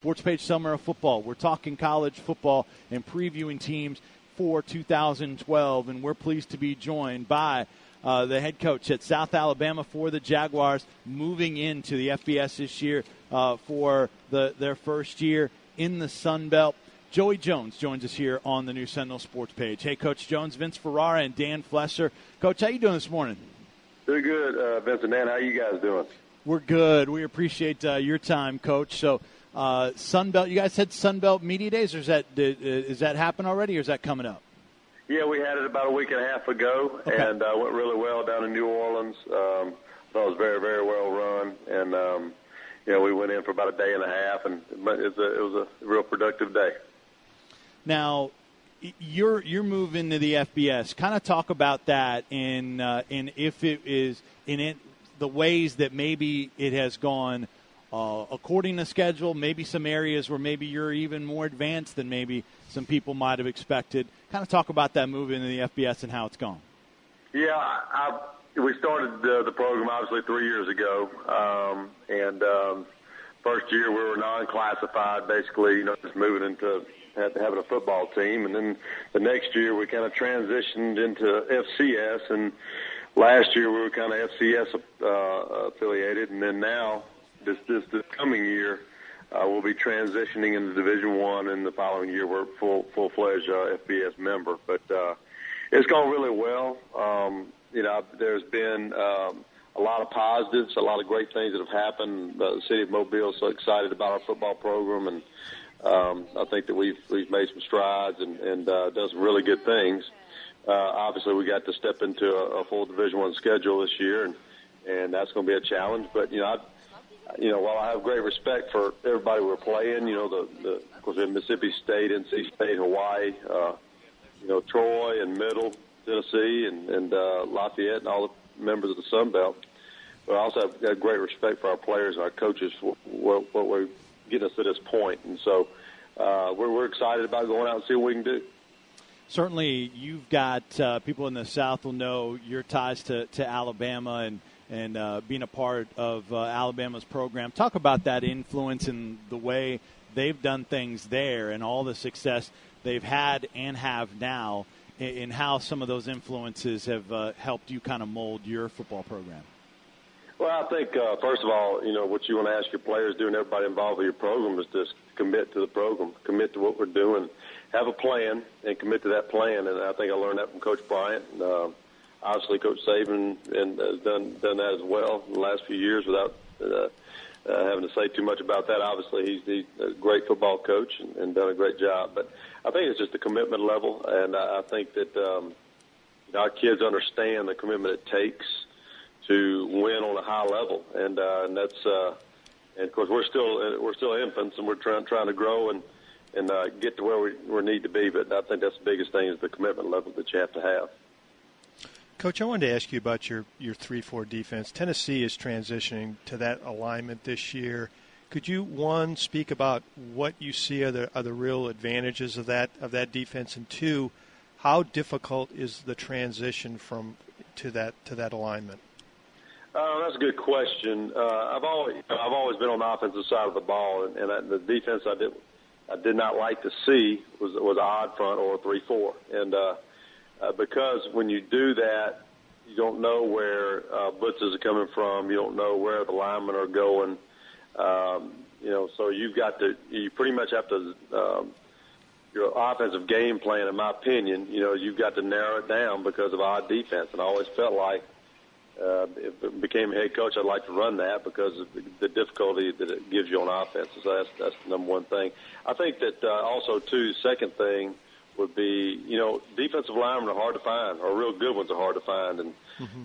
Sports Page Summer of Football. We're talking college football and previewing teams for 2012, and we're pleased to be joined by the head coach at South Alabama for the Jaguars, moving into the FBS this year for their first year in the Sun Belt. Joey Jones joins us here on the new Sentinel Sports Page. Hey, Coach Jones, Vince Ferrara, and Dan Fleser. Coach, how you doing this morning? Doing good, Vince and Dan. How you guys doing? We're good. We appreciate your time, Coach. So, Sun Belt, you guys had Sun Belt Media Days, or is that happen already, or is that coming up? Yeah, we had it about a week and a half ago, okay. And went really well down in New Orleans. Thought it was very, very well run, and we went in for about a day and a half, and it was a real productive day. Now, you're moving to the FBS. Kind of talk about that, and if it is the ways that maybe it has gone according to schedule, maybe some areas where maybe you're even more advanced than maybe some people might have expected. Kind of talk about that move into the FBS and how it's gone. Yeah, we started the program obviously 3 years ago, and first year we were non-classified, basically, just moving into having a football team, and then the next year we kind of transitioned into FCS, and last year we were kind of FCS affiliated, and then now this coming year we'll be transitioning into Division I, and the following year we're full-fledged FBS member. But it's gone really well. There's been a lot of positives, a lot of great things that have happened. The city of Mobile is so excited about our football program, and I think that we've made some strides and done some really good things. Obviously, we got to step into a full Division I schedule this year, and that's going to be a challenge. But while I have great respect for everybody we're playing, of course, in Mississippi State, NC State, Hawaii, Troy and Middle Tennessee, and Lafayette, and all the members of the Sun Belt. But I also have got great respect for our players and our coaches for what we're getting us to this point. And so we're excited about going out and see what we can do. Certainly, you've got people in the South will know your ties to Alabama and being a part of Alabama's program. Talk about that influence and the way they've done things there and all the success they've had and have now, and how some of those influences have helped you kind of mold your football program. Well, I think, first of all, what you want to ask your players to do and everybody involved with your program is just commit to the program, commit to what we're doing, have a plan, and commit to that plan. And I think I learned that from Coach Bryant. And, obviously, Coach Saban has done that as well in the last few years without having to say too much about that. Obviously, he's a great football coach and done a great job. But I think it's just a commitment level, and I think that our kids understand the commitment it takes to win on a high level, and that's and of course we're still infants, and we're trying to grow and get to where we need to be. But I think that's the biggest thing is the commitment level that you have to have. Coach, I wanted to ask you about your 3-4 defense. Tennessee is transitioning to that alignment this year. Could you, one, speak about what you see are the real advantages of that defense, and two, how difficult is the transition to that alignment? That's a good question. I've always been on the offensive side of the ball, and the defense I did not like to see was an odd front or a 3-4, and because when you do that, you don't know where blitzes are coming from. You don't know where the linemen are going. So you pretty much have to your offensive game plan, in my opinion. You've got to narrow it down because of odd defense, and I always felt like. If it became a head coach, I'd like to run that because of the difficulty that it gives you on offense. So that's the number one thing. I think that also, too, second thing would be, defensive linemen are hard to find, or real good ones are hard to find. And,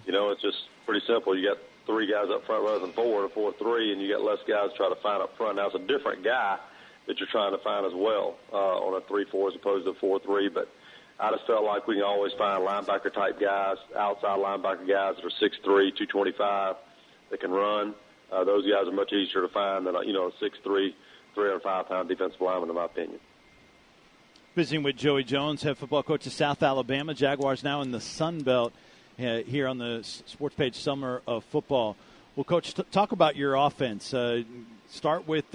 it's just pretty simple. You got three guys up front rather than four, or 4-3, and you got less guys to try to find up front. Now, it's a different guy that you're trying to find as well on a 3-4 as opposed to a 4-3, but I just felt like we can always find linebacker-type guys, outside linebacker guys that are 6'3", 225, that can run. Those guys are much easier to find than a 6'3", 305-pound defensive lineman, in my opinion. Visiting with Joey Jones, head football coach of South Alabama. Jaguars now in the Sun Belt here on the Sports Page Summer of Football. Well, Coach, talk about your offense. Start with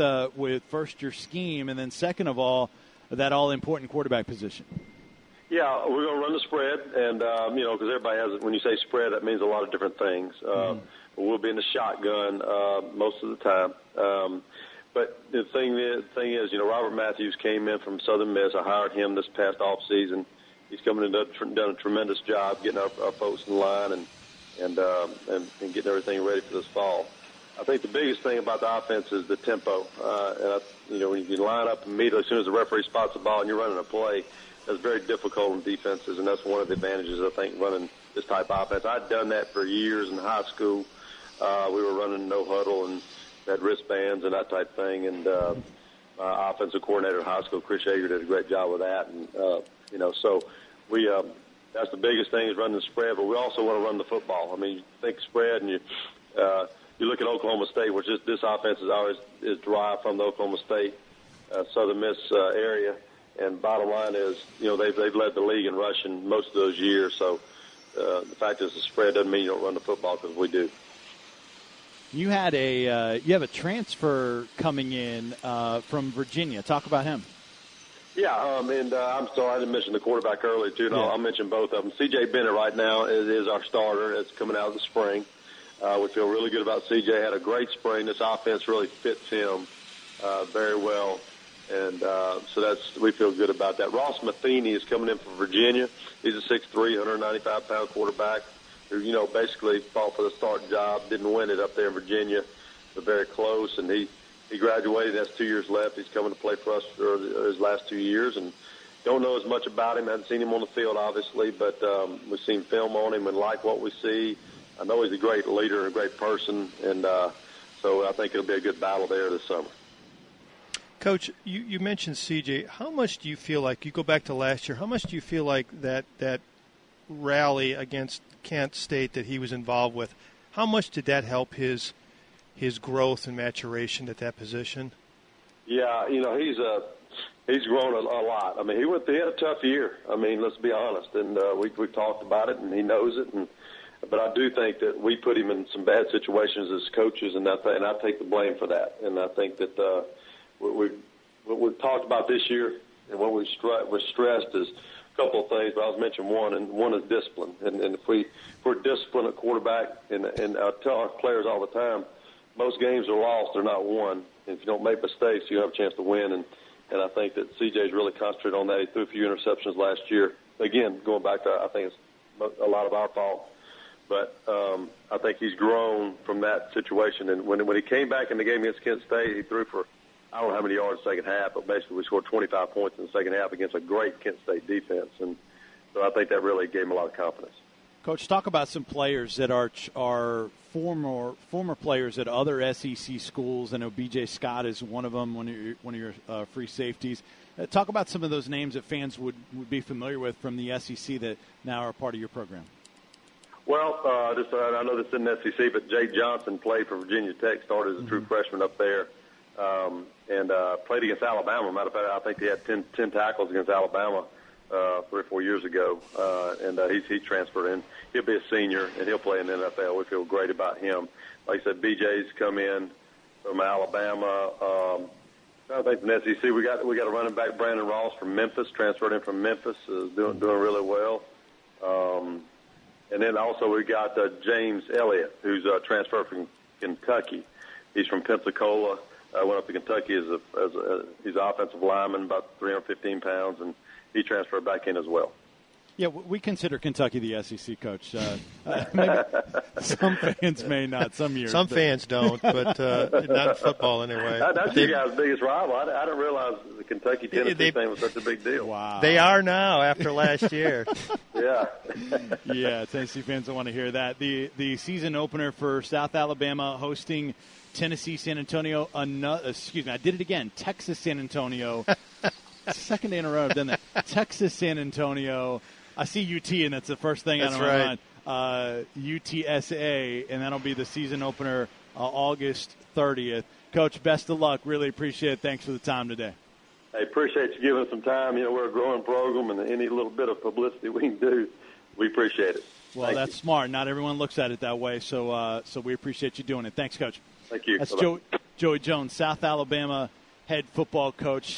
first your scheme, and then second of all, that all-important quarterback position. Yeah, we're going to run the spread, and, because everybody has – when you say spread, that means a lot of different things. We'll be in the shotgun most of the time. But the thing is, Robert Matthews came in from Southern Miss. I hired him this past off season. He's coming in and done a tremendous job getting our folks in line and getting everything ready for this fall. I think the biggest thing about the offense is the tempo. When you line up immediately as soon as the referee spots the ball and you're running a play, that's very difficult in defenses, and that's one of the advantages, I think, running this type of offense. I'd done that for years in high school. We were running no huddle and had wristbands and that type thing. And my offensive coordinator in high school, Chris Yeager, did a great job with that. And so we that's the biggest thing is running the spread. But we also want to run the football. I mean, you think spread, and you look at Oklahoma State, which this offense is derived from the Oklahoma State Southern Miss area. And bottom line is, they've led the league in rushing most of those years. So the fact is, the spread doesn't mean you don't run the football, because we do. You had you have a transfer coming in from Virginia. Talk about him. Yeah, I'm sorry, I didn't mention the quarterback earlier, too. No, I'll mention both of them. C.J. Bennett right now is our starter. It's coming out of the spring. We feel really good about C.J. Had a great spring. This offense really fits him very well. And so we feel good about that. Ross Matheny is coming in from Virginia. He's a 6'3", 195-pound quarterback who, basically fought for the starting job, didn't win it up there in Virginia, but very close. And he graduated. Has 2 years left. He's coming to play for us for his last 2 years. And don't know as much about him. Haven't seen him on the field, obviously, but we've seen film on him and like what we see. I know he's a great leader and a great person. And so I think it'll be a good battle there this summer. Coach, you mentioned CJ. How much do you feel like, you go back to last year, how much do you feel like that rally against Kent State that he was involved with, how much did that help his growth and maturation at that position? Yeah, he's grown a lot. I mean, he had a tough year. I mean, let's be honest, and we've talked about it, and he knows it. But I do think that we put him in some bad situations as coaches, and I take the blame for that. And I think that what we've talked about this year and what was stressed is a couple of things, but I'll mention one, and one is discipline. And if we're disciplined at quarterback, and I tell our players all the time, most games are lost, they're not won. And if you don't make mistakes, you have a chance to win. And I think that CJ's really concentrated on that. He threw a few interceptions last year. Again, going back to, I think it's a lot of our fault. But I think he's grown from that situation. And when he came back in the game against Kent State, he threw for, I don't know how many yards in the second half, but basically we scored 25 points in the second half against a great Kent State defense. And so I think that really gave him a lot of confidence. Coach, talk about some players that are former players at other SEC schools. I know B.J. Scott is one of them, one of your free safeties. Talk about some of those names that fans would be familiar with from the SEC that now are part of your program. Well, I know this isn't the SEC, but Jay Johnson played for Virginia Tech, started as a true freshman up there, and played against Alabama. Matter of fact, I think he had 10 tackles against Alabama 3 or 4 years ago, and he transferred in. He'll be a senior, and he'll play in the NFL. We feel great about him. Like I said, BJ's come in from Alabama. I think in the SEC we got a running back, Brandon Ross from Memphis, transferred in from Memphis, doing really well. And then also we got James Elliott, who's transferred from Kentucky. He's from Pensacola. Went up to Kentucky he's an offensive lineman, about 315 pounds, and he transferred back in as well. Yeah, we consider Kentucky the SEC, Coach. Maybe some fans may not, some years. Some fans don't, but not in football anyway. That's you guys' biggest rival. I didn't realize the Kentucky-Tennessee thing was such a big deal. Wow. They are now after last year. Yeah. Yeah, Tennessee fans don't want to hear that. The season opener for South Alabama hosting Tennessee San Antonio. I did it again. Texas San Antonio. Second day in a row I've done that. Texas San Antonio. I see UT, and that's the first thing on my mind. UTSA, and that'll be the season opener August 30th. Coach, best of luck. Really appreciate it. Thanks for the time today. I appreciate you giving us some time. We're a growing program, and any little bit of publicity we can do, we appreciate it. Well, that's smart. Not everyone looks at it that way, so we appreciate you doing it. Thanks, Coach. Thank you. That's Bye-bye. Joey Jones, South Alabama head football coach.